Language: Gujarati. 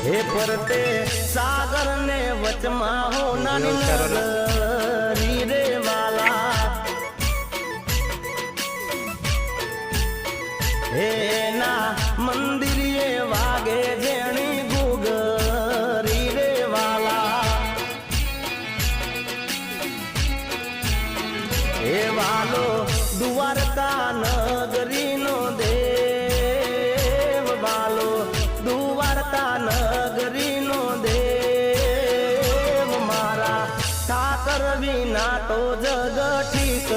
હે પરતે સાગર ને વચમાં હો નાની નગરી રે વાલા હે ના મંદિરે વાગે જેણી ગુગરી રે વાલા હે વાલો દ્વારકા નગરી નો દેવ વાલો દ્વારકા નગરી નો દેવ મારા ઠાકર વિના તો જગ ઠીક